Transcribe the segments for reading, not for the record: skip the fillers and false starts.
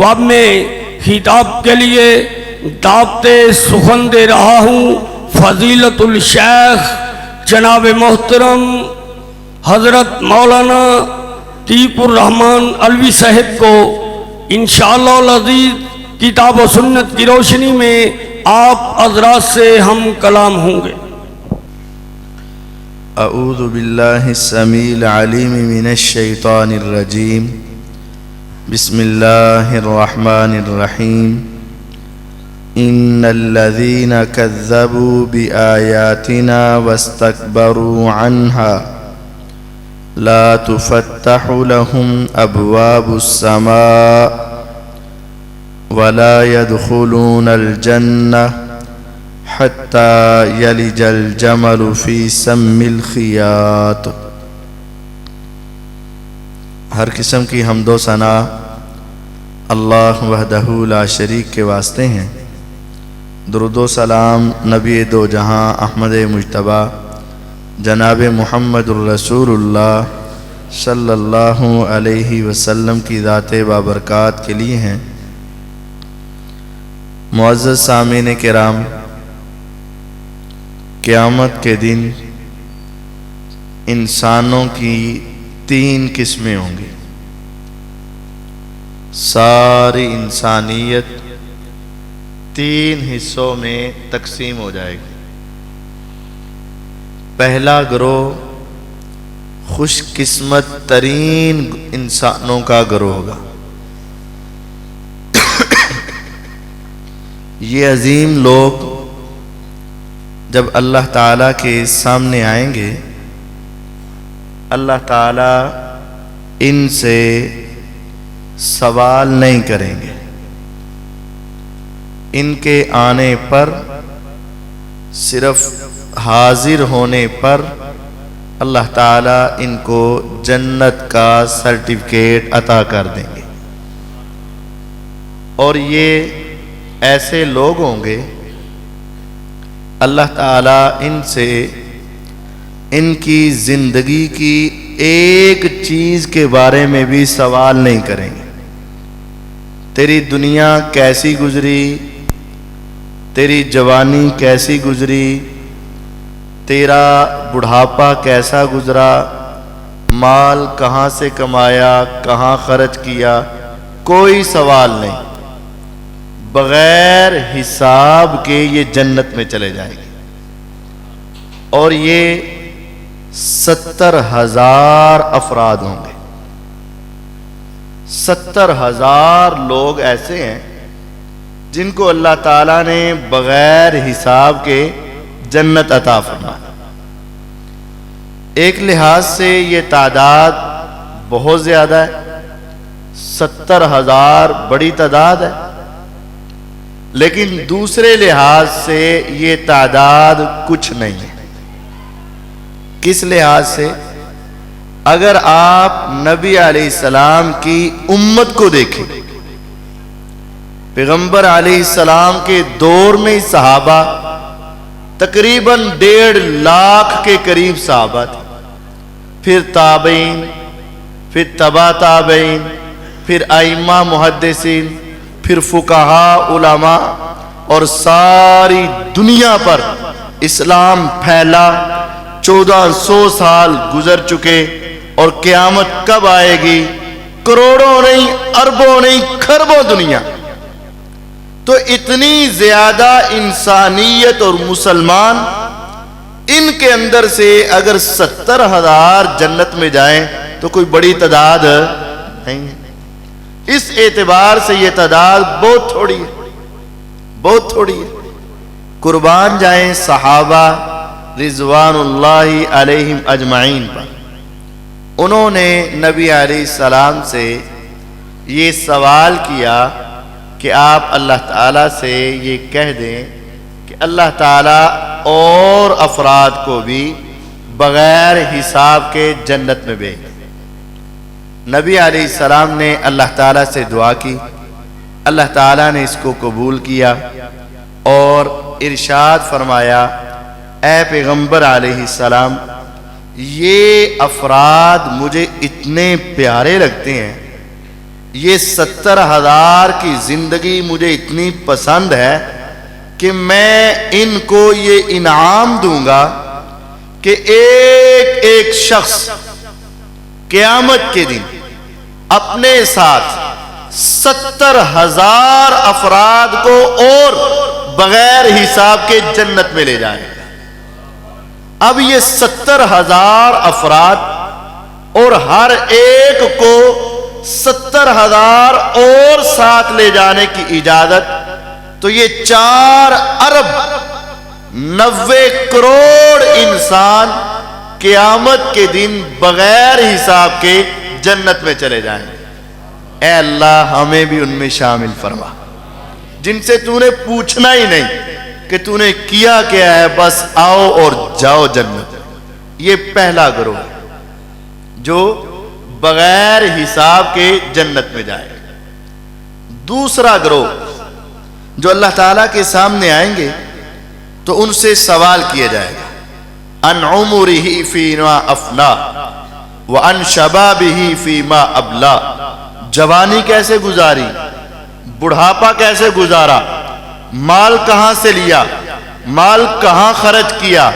تو اب میں خطاب کے لیے دعوت سخن دے رہا ہوں فضیلت الشیخ جناب محترم حضرت مولانا طیب الرحمن علوی صاحب کو انشاءاللہ العزیز کتاب و سنت کی روشنی میں آپ حضرات سے ہم کلام ہوں گے۔ اعوذ باللہ السمیع العلیم من الشیطان الرجیم بسم اللہ الرحمن الرحیم ان الذین کذبوا بآیاتنا واستکبروا عنها لا تفتح لهم ابواب السماء ولا يدخلون الجنة حتى يلج الجمل في سم الخياط۔ ہر قسم کی حمد و ثنا اللہ وحدہ لا شریک کے واسطے ہیں۔ درود و سلام نبی دو جہاں احمد مجتبیٰ جناب محمد الرسول اللہ صلی اللہ علیہ وسلم کی ذات بابرکات کے لیے ہیں۔ معزز سامعین کرام، قیامت کے دن انسانوں کی 3 قسمیں ہوں گی۔ ساری انسانیت 3 حصوں میں تقسیم ہو جائے گی۔ پہلا گروہ خوش قسمت ترین انسانوں کا گروہ ہوگا۔ یہ عظیم لوگ جب اللہ تعالیٰ کے سامنے آئیں گے، اللہ تعالیٰ ان سے سوال نہیں کریں گے۔ ان کے آنے پر صرف حاضر ہونے پر اللہ تعالیٰ ان کو جنت کا سرٹیفکیٹ عطا کر دیں گے، اور یہ ایسے لوگ ہوں گے اللہ تعالیٰ ان سے ان کی زندگی کی ایک چیز کے بارے میں بھی سوال نہیں کریں گے۔ تیری دنیا کیسی گزری، تیری جوانی کیسی گزری، تیرا بڑھاپا کیسا گزرا، مال کہاں سے کمایا، کہاں خرچ کیا، کوئی سوال نہیں۔ بغیر حساب کے یہ جنت میں چلے جائیں گے، اور یہ 70,000 افراد ہوں گے۔ 70,000 لوگ ایسے ہیں جن کو اللہ تعالیٰ نے بغیر حساب کے جنت عطا فرمایا۔ ایک لحاظ سے یہ تعداد بہت زیادہ ہے، 70,000 بڑی تعداد ہے، لیکن دوسرے لحاظ سے یہ تعداد کچھ نہیں ہے۔ کس لحاظ سے؟ اگر آپ نبی علیہ السلام کی امت کو دیکھیں، پیغمبر علیہ السلام کے دور میں صحابہ تقریباً 1.5 لاکھ کے قریب صحابہ تھے، پھر تابعین، پھر تبع تابعین، پھر ائمہ محدثین، پھر فقہاء علماء، اور ساری دنیا پر اسلام پھیلا۔ 1400 سال گزر چکے، اور قیامت کب آئے گی؟ کروڑوں نہیں، اربوں نہیں، کھربوں دنیا۔ تو اتنی زیادہ انسانیت اور مسلمان، ان کے اندر سے اگر 70,000 جنت میں جائیں تو کوئی بڑی تعداد نہیں ہے۔ اس اعتبار سے یہ تعداد بہت تھوڑی ہے، بہت تھوڑی ہے۔ قربان جائیں صحابہ رضوان اللہ علیہم اجمعین پر۔ انہوں نے نبی علیہ السلام سے یہ سوال کیا کہ آپ اللہ تعالیٰ سے یہ کہہ دیں کہ اللہ تعالیٰ اور افراد کو بھی بغیر حساب کے جنت میں بھیج۔ نبی علیہ السلام نے اللہ تعالیٰ سے دعا کی، اللہ تعالیٰ نے اس کو قبول کیا اور ارشاد فرمایا، اے پیغمبر علیہ السلام، یہ افراد مجھے اتنے پیارے لگتے ہیں یہ 70,000 کی زندگی مجھے اتنی پسند ہے کہ میں ان کو یہ انعام دوں گا کہ ایک ایک شخص قیامت کے دن اپنے ساتھ 70,000 افراد کو اور بغیر حساب کے جنت میں لے جائے گا۔ اب یہ 70,000 افراد اور ہر ایک کو 70,000 اور ساتھ لے جانے کی اجازت، تو یہ 4 ارب 90 کروڑ انسان قیامت کے دن بغیر حساب کے جنت میں چلے جائیں گے۔ اے اللہ ہمیں بھی ان میں شامل فرما، جن سے تو نے پوچھنا ہی نہیں کہ تو نے کیا کیا ہے، بس آؤ اور جاؤ جنت۔ یہ پہلا گروہ ہے جو بغیر حساب کے جنت میں جائے گا۔ دوسرا گروہ جو اللہ تعالیٰ کے سامنے آئیں گے تو ان سے سوال کیا جائے گا، ان عمرہ فیما افنا وان شبابہ فیما ابلا، جوانی کیسے گزاری، بڑھاپا کیسے گزارا، مال کہاں سے لیا، مال کہاں خرچ کیا،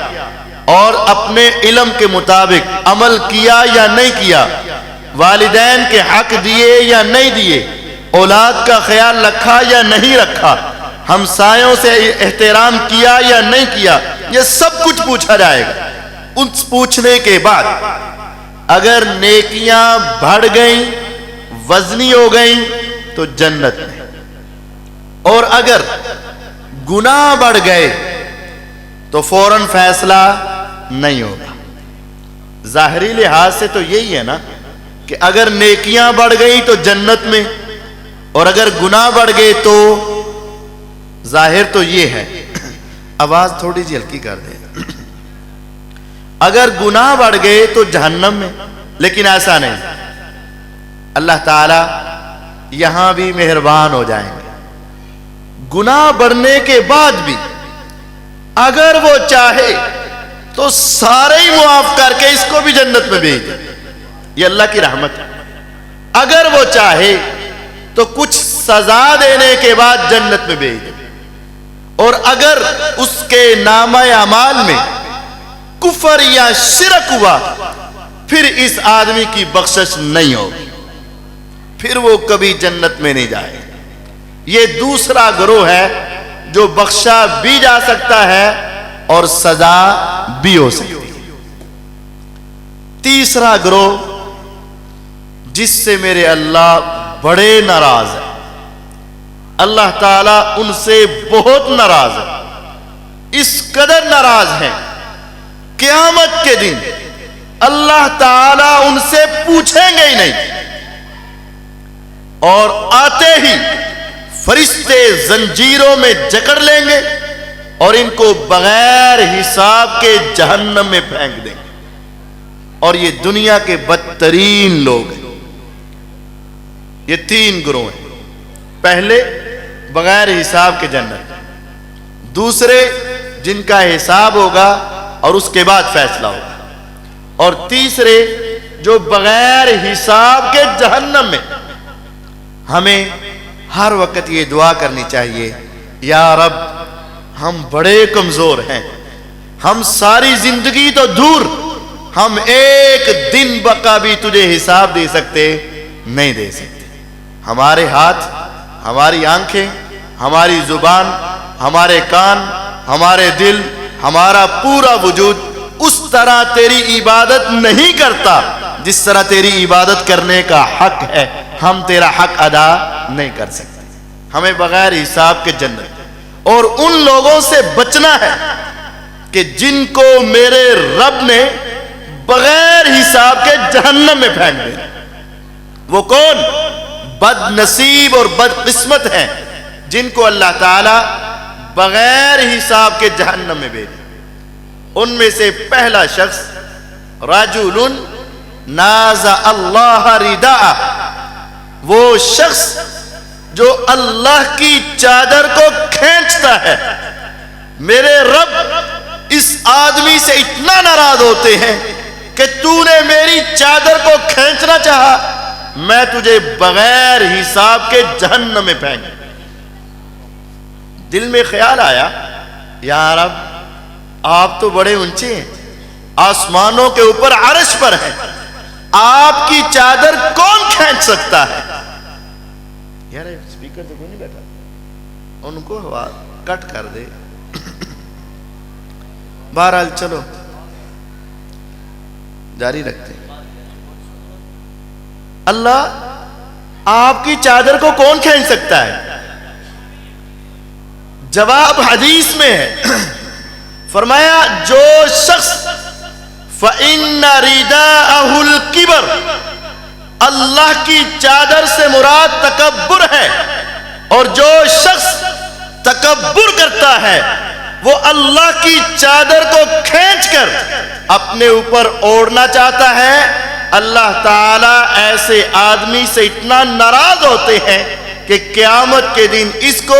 اور اپنے علم کے مطابق عمل کیا یا نہیں کیا، والدین کے حق دیے یا نہیں دیے، اولاد کا خیال رکھا یا نہیں رکھا، ہمسایوں سے احترام کیا یا نہیں کیا، یہ سب کچھ پوچھا جائے گا۔ ان پوچھنے کے بعد اگر نیکیاں بڑھ گئیں، وزنی ہو گئیں تو جنت میں، اور اگر گناہ بڑھ گئے تو فوراً فیصلہ نہیں ہوگا۔ ظاہری لحاظ سے تو یہی ہے نا کہ اگر نیکیاں بڑھ گئی تو جنت میں، اور اگر گناہ بڑھ گئے تو ظاہر تو یہ ہے، آواز تھوڑی سی ہلکی کر دیں، اگر گناہ بڑھ گئے تو جہنم میں، لیکن ایسا نہیں۔ اللہ تعالی یہاں بھی مہربان ہو جائیں گے، گناہ بڑھنے کے بعد بھی اگر وہ چاہے تو سارے ہی معاف کر کے اس کو بھی جنت میں بھیج دے، یہ اللہ کی رحمت ہے۔ اگر وہ چاہے تو کچھ سزا دینے کے بعد جنت میں بھیج دے، اور اگر اس کے نامہ اعمال میں کفر یا شرک ہوا پھر اس آدمی کی بخشش نہیں ہوگی، پھر وہ کبھی جنت میں نہیں جائے۔ یہ دوسرا گروہ ہے جو بخشا بھی جا سکتا ہے اور سزا بھی ہو سکتی ہے۔ تیسرا گروہ جس سے میرے اللہ بڑے ناراض ہیں، اللہ تعالیٰ ان سے بہت ناراض ہے، اس قدر ناراض ہیں قیامت کے دن اللہ تعالیٰ ان سے پوچھیں گے ہی نہیں، اور آتے ہی فرشتے زنجیروں میں جکڑ لیں گے اور ان کو بغیر حساب کے جہنم میں پھینک دیں گے۔ اور یہ دنیا کے بدترین لوگ ہیں۔ یہ 3 گروہ ہیں، پہلے بغیر حساب کے جنت، دوسرے جن کا حساب ہوگا اور اس کے بعد فیصلہ ہوگا، اور تیسرے جو بغیر حساب کے جہنم میں۔ ہمیں ہر وقت یہ دعا کرنی چاہیے، یا رب ہم بڑے کمزور ہیں، ہم ساری زندگی تو دور، ہم ایک دن بقا بھی تجھے حساب دے سکتے نہیں دے سکتے۔ ہمارے ہاتھ، ہماری آنکھیں، ہماری زبان، ہمارے کان، ہمارے دل، ہمارا پورا وجود اس طرح تیری عبادت نہیں کرتا جس طرح تیری عبادت کرنے کا حق ہے، ہم تیرا حق ادا نہیں کر سکتے۔ ہمیں بغیر حساب کے جنت، اور ان لوگوں سے بچنا ہے کہ جن کو میرے رب نے بغیر حساب کے جہنم میں پھینک دیا۔ وہ کون؟ بد نصیب اور بد قسمت ہیں جن کو اللہ تعالی بغیر حساب کے جہنم میں بھیجے۔ ان میں سے پہلا شخص رجل نازع اللہ رداء، وہ شخص جو اللہ کی چادر کو کھینچتا ہے۔ میرے رب اس آدمی سے اتنا ناراض ہوتے ہیں کہ تو نے میری چادر کو کھینچنا چاہا، میں تجھے بغیر حساب کے جہنم میں پھینک دوں۔ دل میں خیال آیا، یا رب آپ تو بڑے اونچے ہیں، آسمانوں کے اوپر عرش پر ہیں، آپ کی چادر کون کھینچ سکتا ہے؟ یار اسپیکر تو کوئی نہیں بیٹھا، ان کو ہوا کٹ کر دے۔ بہرحال چلو جاری رکھتے ہیں۔ اللہ آپ کی چادر کو کون کھینچ سکتا ہے؟ جواب حدیث میں ہے، فرمایا جو شخص فَإِنَّ رِدَاءَهُ الْكِبْرُ، اللہ کی چادر سے مراد تکبر ہے، اور جو شخص تکبر کرتا ہے وہ اللہ کی چادر کو کھینچ کر اپنے اوپر اوڑھنا چاہتا ہے۔ اللہ تعالیٰ ایسے آدمی سے اتنا ناراض ہوتے ہیں کہ قیامت کے دن اس کو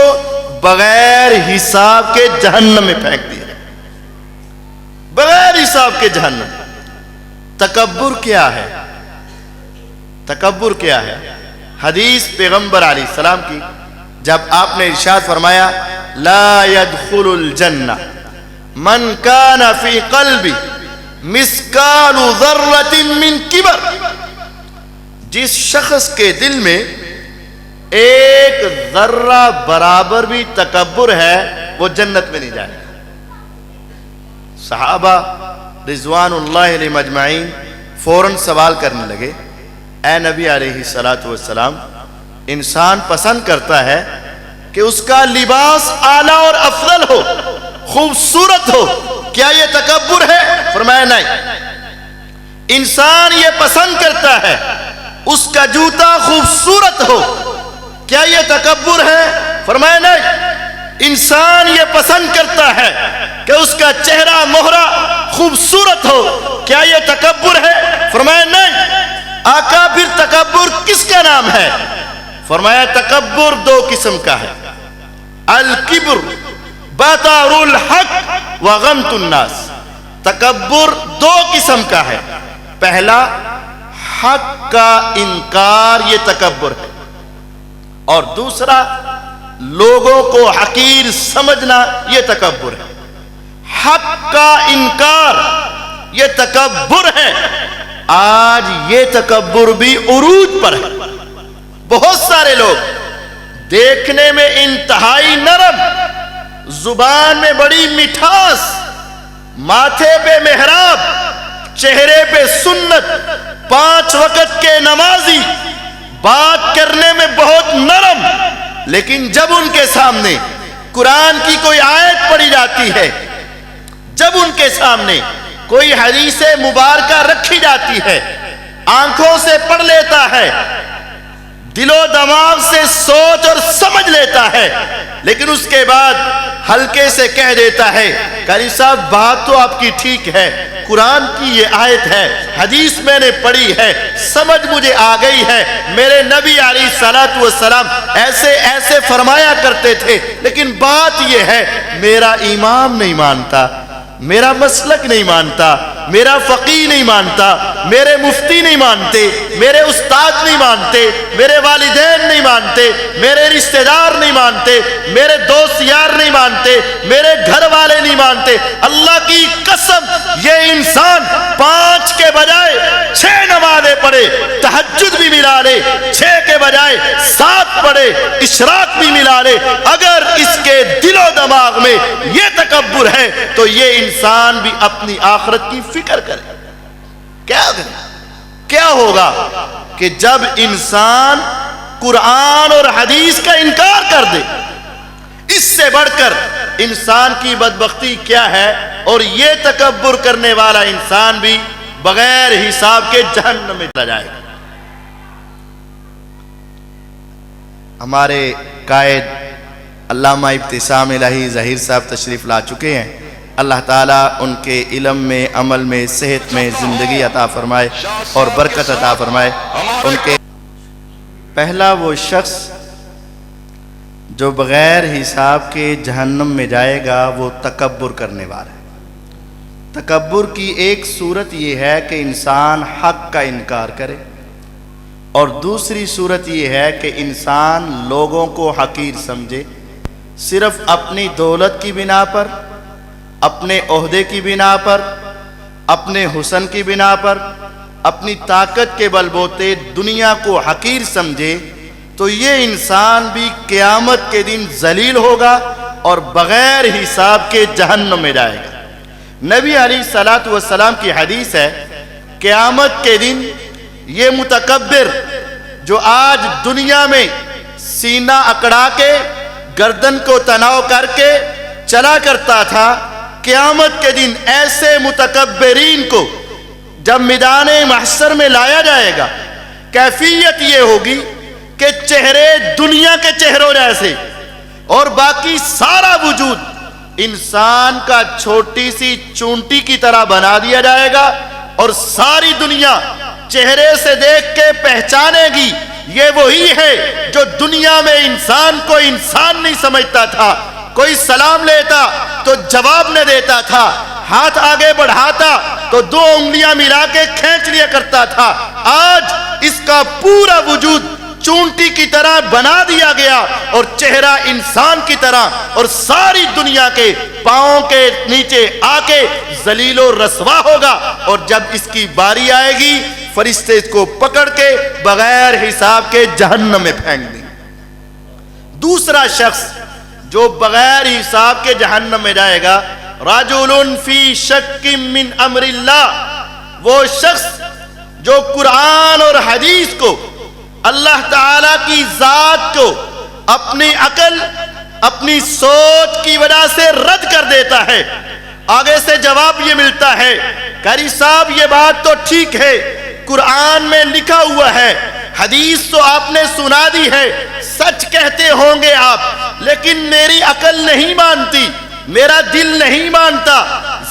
بغیر حساب کے جہنم میں پھینک دیا، بغیر حساب کے جہنم۔ تکبر کیا ہے؟ تکبر کیا ہے؟ حدیث پیغمبر علیہ السلام کی، جب آپ نے ارشاد فرمایا لا يدخل الجنہ من کان فی قلبی مثقال ذرۃ من کبر، جس شخص کے دل میں ایک ذرہ برابر بھی تکبر ہے وہ جنت میں نہیں جائے گا۔ صحابہ رضوان اللہ علیہ مجمعین فوراً سوال کرنے لگے، اے نبی علیہ الصلاۃ والسلام، انسان پسند کرتا ہے کہ اس کا لباس اعلیٰ اور افضل ہو، خوبصورت ہو، کیا یہ تکبر ہے؟ فرمایا نہیں۔ انسان یہ پسند کرتا ہے اس کا جوتا خوبصورت ہو، کیا یہ تکبر ہے؟ فرمایا نہیں۔ انسان یہ پسند کرتا ہے کہ اس کا چہرہ مہرہ خوبصورت ہو، کیا یہ تکبر ہے؟ فرمایا نہیں۔ آقا پھر تکبر کس کا نام ہے؟ فرمایا تکبر دو قسم کا ہے، الکبر بطر الحق وغمط الناس۔ تکبر دو قسم کا ہے، پہلا حق کا انکار، یہ تکبر ہے، اور دوسرا لوگوں کو حقیر سمجھنا، یہ تکبر ہے۔ حق کا انکار یہ تکبر ہے، آج یہ تکبر بھی عروج پر ہے۔ بہت سارے لوگ دیکھنے میں انتہائی نرم، زبان میں بڑی مٹھاس، ماتھے پہ محراب، چہرے پہ سنت، 5 وقت کے نمازی، بات کرنے میں بہت نرم، لیکن جب ان کے سامنے قرآن کی کوئی آیت پڑھی جاتی ہے، جب ان کے سامنے کوئی حدیث مبارکہ رکھی جاتی ہے، آنکھوں سے پڑھ لیتا ہے، دل و دماغ سے سوچ اور سمجھ لیتا ہے، لیکن اس کے بعد ہلکے سے کہہ دیتا ہے قاری صاحب بات تو آپ کی ٹھیک ہے، قرآن کی یہ آیت ہے، حدیث میں نے پڑھی ہے، سمجھ مجھے آ گئی ہے، میرے نبی علیہ الصلوۃ والسلام ایسے ایسے فرمایا کرتے تھے، لیکن بات یہ ہے میرا امام نہیں مانتا، میرا مسلک نہیں مانتا، میرا فقی نہیں مانتا، میرے مفتی نہیں مانتے، میرے استاد نہیں مانتے، میرے والدین نہیں مانتے، میرے رشتہ دار نہیں مانتے، میرے دوست یار نہیں مانتے، میرے گھر والے نہیں مانتے۔ اللہ کی قسم یہ انسان 5 کے بجائے 6 نمازیں پڑھے، تہجد بھی ملا لے، 6 کے بجائے 7 پڑھے، اشراق بھی ملا لے، اگر اس کے دل و دماغ میں یہ تکبر ہے تو یہ انسان بھی اپنی آخرت کی فکر کرے۔ کیا ہوگا کہ جب انسان قرآن اور حدیث کا انکار کر دے، اس سے بڑھ کر انسان کی بدبختی کیا ہے، اور یہ تکبر کرنے والا انسان بھی بغیر حساب کے جہنم میں چلا جائے گا۔ ہمارے قائد علامہ ابتسام الہی ظہیر صاحب تشریف لا چکے ہیں، اللہ تعالیٰ ان کے علم میں، عمل میں، صحت میں زندگی عطا فرمائے اور برکت عطا فرمائے۔ ان کے پہلا وہ شخص جو بغیر حساب کے جہنم میں جائے گا وہ تکبر کرنے والا ہے۔ تکبر کی ایک صورت یہ ہے کہ انسان حق کا انکار کرے، اور دوسری صورت یہ ہے کہ انسان لوگوں کو حقیر سمجھے، صرف اپنی دولت کی بنا پر، اپنے عہدے کی بنا پر، اپنے حسن کی بنا پر، اپنی طاقت کے بل بوتے دنیا کو حقیر سمجھے، تو یہ انسان بھی قیامت کے دن ذلیل ہوگا اور بغیر حساب کے جہنم میں جائے گا۔ نبی علیہ الصلوۃ والسلام کی حدیث ہے، قیامت کے دن یہ متکبر جو آج دنیا میں سینہ اکڑا کے گردن کو تناؤ کر کے چلا کرتا تھا، قیامت کے دن ایسے متکبرین کو جب میدان محشر میں لایا جائے گا، کیفیت یہ ہوگی کہ چہرے دنیا کے چہروں جیسے اور باقی سارا وجود انسان کا چھوٹی سی چونٹی کی طرح بنا دیا جائے گا، اور ساری دنیا چہرے سے دیکھ کے پہچانے گی یہ وہی ہے جو دنیا میں انسان کو انسان نہیں سمجھتا تھا، کوئی سلام لیتا تو جواب نہ دیتا تھا، ہاتھ آگے بڑھاتا تو 2 انگلیاں ملا کے کھینچ لیا کرتا تھا، آج اس کا پورا وجود چونٹی کی طرح بنا دیا گیا اور چہرہ انسان کی طرح، اور ساری دنیا کے پاؤں کے نیچے آ کے ذلیل و رسوا ہوگا، اور جب اس کی باری آئے گی فرشتے اس کو پکڑ کے بغیر حساب کے جہنم میں پھینک دیں۔ دوسرا شخص جو بغیر حساب کے جہنم میں جائے گا، رجل فی شک من امر اللہ، وہ شخص جو قرآن اور حدیث کو، اللہ تعالیٰ کی ذات کو اپنی عقل، اپنی سوچ کی وجہ سے رد کر دیتا ہے۔ آگے سے جواب یہ ملتا ہے، قاری صاحب یہ بات تو ٹھیک ہے، قرآن میں لکھا ہوا ہے، حدیث تو آپ نے سنا دی ہے، سچ کہتے ہوں گے آپ، لیکن میری عقل نہیں مانتی، میرا دل نہیں مانتا،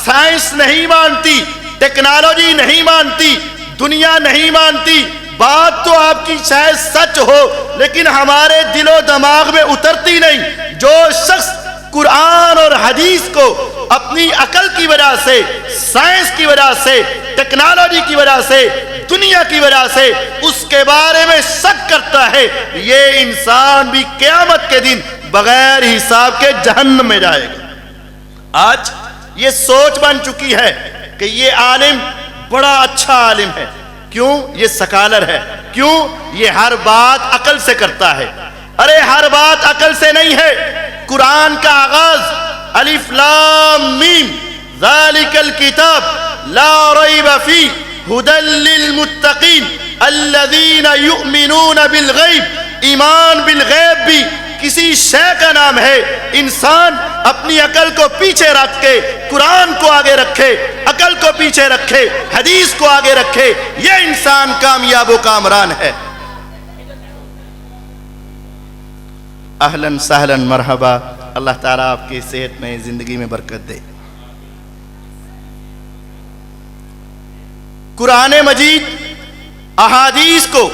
سائنس نہیں مانتی، ٹیکنالوجی نہیں مانتی، دنیا نہیں مانتی۔ بات تو آپ کی شاید سچ ہو لیکن ہمارے دل و دماغ میں اترتی نہیں۔ جو شخص قرآن اور حدیث کو اپنی عقل کی وجہ سے، سائنس کی وجہ سے، ٹیکنالوجی کی وجہ سے، دنیا کی وجہ سے اس کے بارے میں شک کرتا ہے، یہ انسان بھی قیامت کے دن بغیر حساب کے جہنم میں جائے گا۔ آج یہ سوچ بن چکی ہے کہ یہ عالم بڑا اچھا عالم ہے، کیوں؟ یہ سکالر ہے، کیوں؟ یہ ہر بات عقل سے کرتا ہے۔ ارے ہر بات عقل سے نہیں ہے۔ قرآن کا آغاز الف لام میم ذالک الکتاب لا ریب فیہ ھدی للمتقین الذین یؤمنون بالغیب۔ ایمان بالغیب بھی کسی شے کا نام ہے۔ انسان اپنی عقل کو پیچھے رکھ کے قرآن کو آگے رکھے، عقل کو پیچھے رکھے، حدیث کو آگے رکھے، یہ انسان کامیاب و کامران ہے۔ اہلاً سہلاً مرحبا، اللہ تعالیٰ آپ کی صحت میں، زندگی میں برکت دے۔ قرآن مجید، احادیث کو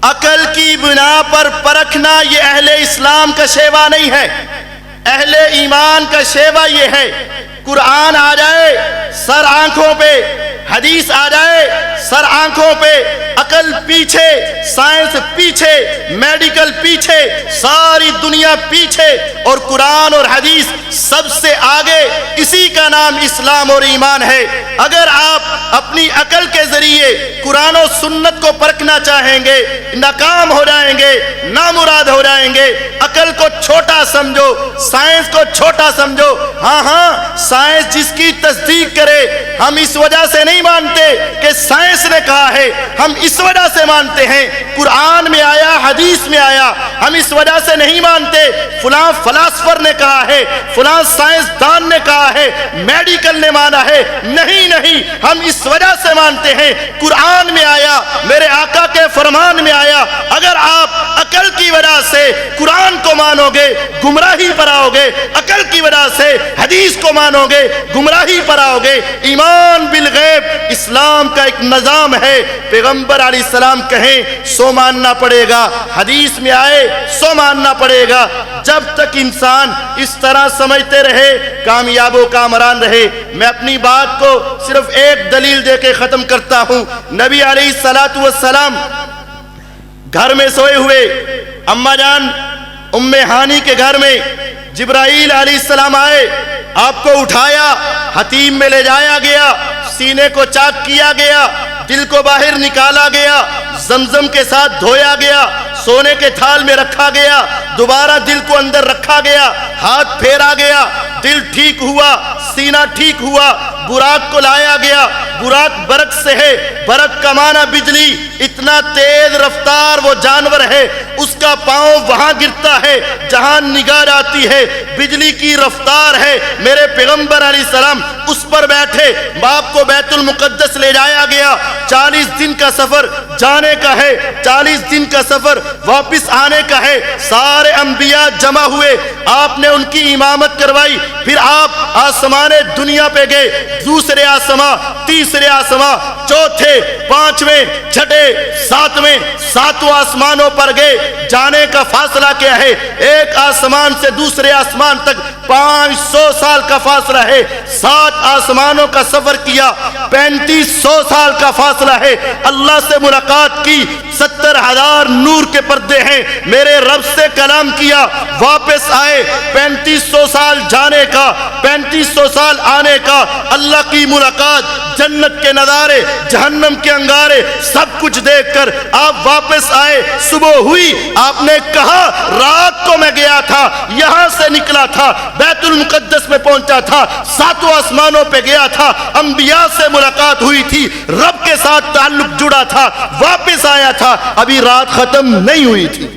عقل کی بنا پر پرکھنا یہ اہل اسلام کا شیوا نہیں ہے، اہل ایمان کا شیوا یہ ہے، قرآن آ جائے سر آنکھوں پہ، حدیث آ جائے سر آنکھوں پہ، عقل پیچھے، سائنس پیچھے، میڈیکل پیچھے، ساری دنیا پیچھے، اور قرآن اور حدیث سب سے آگے۔ اسی کا نام اسلام اور ایمان ہے۔ اگر آپ اپنی عقل کے ذریعے قرآن و سنت کو پرکھنا چاہیں گے، ناکام ہو جائیں گے، نامراد ہو جائیں گے۔ عقل کو چھوٹا سمجھو، سائنس کو چھوٹا سمجھو۔ ہاں سائنس جس کی تصدیق کرے، ہم اس وجہ سے نہیں مانتے کہ سائنس نے کہا ہے، ہم اس وجہ سے مانتے ہیں قرآن میں آیا، حدیث میں آیا۔ ہم اس وجہ سے نہیں مانتے فلاں فلاسفر نے کہا ہے، فلاں سائنسدان نے کہا ہے، میڈیکل نے مانا ہے۔ نہیں، ہم اس وجہ سے مانتے ہیں قرآن میں آیا، میرے آقا کے فرمان میں آیا۔ اگر آپ عقل کی وجہ سے قرآن کو مانو گے گمراہی پر آؤ گے، عقل کی وجہ سے حدیث کو مانو گے گمراہی پر آؤ گے۔ ایمان بالغیب اسلام کا ایک نظام ہے۔ پیغمبر علیہ السلام کہیں سو ماننا پڑے گا، حدیث میں آئے سو ماننا پڑے گا۔ جب تک انسان اس طرح سمجھتے رہے کامیاب و کامران رہے۔ میں اپنی بات کو صرف ایک دلیل دے کے ختم کرتا ہوں۔ نبی علیہ الصلوۃ والسلام گھر میں سوئے ہوئے اما جان ام ہانی کے گھر میں جبرائیل علیہ السلام آئے، آپ کو اٹھایا، حتیم میں لے جایا گیا، سینے کو چاک کیا گیا، دل کو باہر نکالا گیا، زمزم کے ساتھ دھویا گیا، سونے کے تھال میں رکھا گیا، دوبارہ دل کو اندر رکھا گیا، ہاتھ پھیرا گیا، دل ٹھیک ہوا، سینہ ٹھیک ہوا، براق کو لایا گیا۔ براق برق سے ہے، برق کا معنی بجلی، اتنا تیز رفتار وہ جانور ہے، اس کا پاؤں وہاں گرتا ہے جہاں نگاہ جاتی ہے، بجلی کی رفتار ہے۔ میرے پیغمبر علیہ السلام اس پر بیٹھے، باپ کو بیت المقدس لے جایا گیا، 40 دن کا سفر جانے کا ہے، 40 دن کا سفر واپس آنے کا ہے۔ سارے انبیاء جمع ہوئے، آپ نے ان کی امامت کروائی، پھر آپ آسمان دنیا پہ گئے، دوسرے آسمان، تیسرے آسمان، چوتھے، پانچویں، چھٹے، ساتویں، ساتوں آسمانوں پر گئے۔ جانے کا فاصلہ کیا ہے؟ ایک آسمان سے دوسرے آسمان تک 500 سال کا فاصلہ ہے۔ 7 آسمانوں کا سفر کیا، 3500 سال کا فاصلہ ہے۔ اللہ سے ملاقات کی، 70,000 نور کے پردے ہیں، میرے رب سے کلام کیا، واپس آئے، 3500 سال جانے کا، 3500 سال آنے کا، اللہ کی ملاقات، جنت کے نظارے، جہنم کے انگارے، سب کچھ دیکھ کر آپ واپس آئے۔ صبح ہوئی، آپ نے کہا رات کو میں گیا تھا، یہاں سے نکلا تھا، بیت المقدس میں پہنچا تھا، 7 آسمانوں پہ گیا تھا، انبیاء سے ملاقات ہوئی تھی، رب کے ساتھ تعلق جڑا تھا، واپس آیا تھا، ابھی رات ختم نہیں ہوئی تھی۔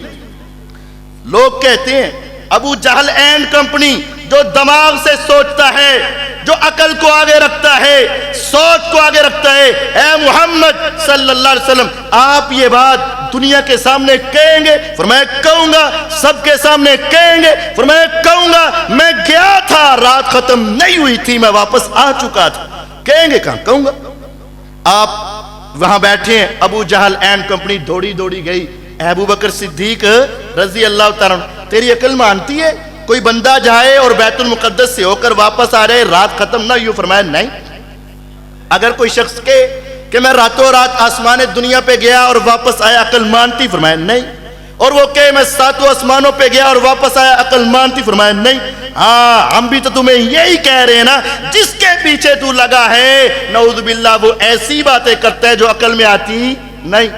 لوگ کہتے ہیں ابو جہل اینڈ کمپنی، جو دماغ سے سوچتا ہے، جو عقل کو آگے رکھتا ہے، سوچ کو آگے رکھتا ہے، اے محمد صلی اللہ علیہ وسلم آپ یہ بات دنیا کے سامنے کہیں گے؟ فرمایا کہوں گا۔ سب کے سامنے کہیں گے؟ فرمایا کہوں گا۔ میں گیا تھا، رات ختم نہیں ہوئی تھی، میں واپس آ چکا تھا۔ کہیں گے کہاں؟ کہوں گا۔ آپ وہاں بیٹھے ہیں، ابو جہل اینڈ کمپنی دوڑی دوڑی گئی، ابو بکر صدیق رضی اللہ تعالیٰ عنہ تیری عقل مانتی ہے کوئی بندہ جائے اور بیت المقدس سے ہو کر واپس آ رہے، رات ختم نہ ہوئی؟ فرمایا نہیں۔ اگر کوئی شخص کہ میں راتوں رات آسمان دنیا پہ گیا اور واپس آیا، عقل مانتی؟ فرمایا نہیں۔ اور وہ کہ میں 7 آسمانوں پہ گیا اور واپس آیا، عقل مانتی؟ فرمایا نہیں۔ ہاں ہم بھی تو تمہیں یہی کہہ رہے ہیں نا، جس کے پیچھے تو لگا ہے نعوذ باللہ وہ ایسی باتیں کرتا ہے جو عقل میں آتی نہیں۔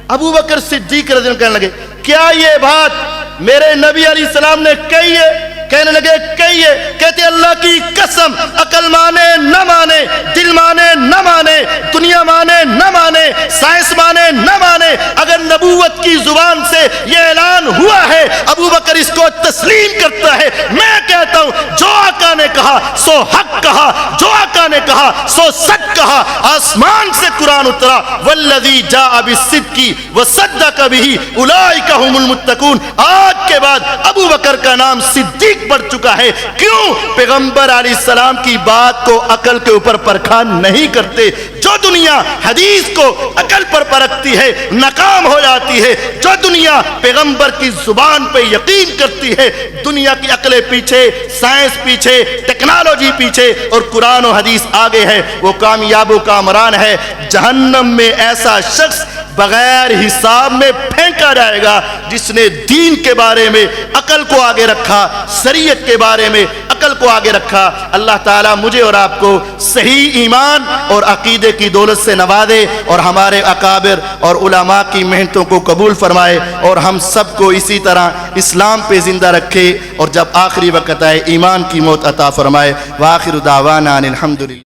ابو بکر صدیق رضی اللہ عنہ کہنے لگے کیا یہ بات میرے نبی علیہ السلام نے کہی ہے؟ کہنے لگے کہیے۔ کہتے اللہ کی قسم، عقل مانے نہ مانے، دل مانے نہ مانے، دنیا مانے نہ مانے، سائنس مانے نہ مانے، اگر نبوت کی زبان سے یہ اعلان ہوا ہے ابو بکر اس کو تسلیم کرتا ہے۔ میں کہتا ہوں جو آقا نے کہا سو حق کہا، جو آقا نے کہا سو سچ کہا۔ آسمان سے قرآن اترا، والذی جاء بالصدق وصدق به اولئک هم المتقون۔ آج کے بعد ابو بکر کا نام صدیق بڑھ چکا ہے۔ کیوں؟ پیغمبر علیہ السلام کی بات کو عقل کے اوپر پرکھا نہیں کرتے۔ جو دنیا حدیث کو عقل پر پرکھتی ہے ناکام ہو جاتی ہے۔ جو دنیا پیغمبر کی زبان پہ یقین کرتی ہے، دنیا کی عقلیں پیچھے، سائنس پیچھے، ٹیکنالوجی پیچھے اور قرآن و حدیث آگے ہے، وہ کامیاب و کامران ہے۔ جہنم میں ایسا شخص بغیر حساب میں پھینکا جائے گا جس نے دین کے بارے میں عقل کو آگے رکھا، شریعت کے بارے میں عقل کو آگے رکھا۔ اللہ تعالیٰ مجھے اور آپ کو صحیح ایمان اور عقیدے کی دولت سے نوازے اور ہمارے اکابر اور علماء کی محنتوں کو قبول فرمائے اور ہم سب کو اسی طرح اسلام پہ زندہ رکھے اور جب آخری وقت آئے ایمان کی موت عطا فرمائے۔ وآخر دعوانا ان الحمدللہ۔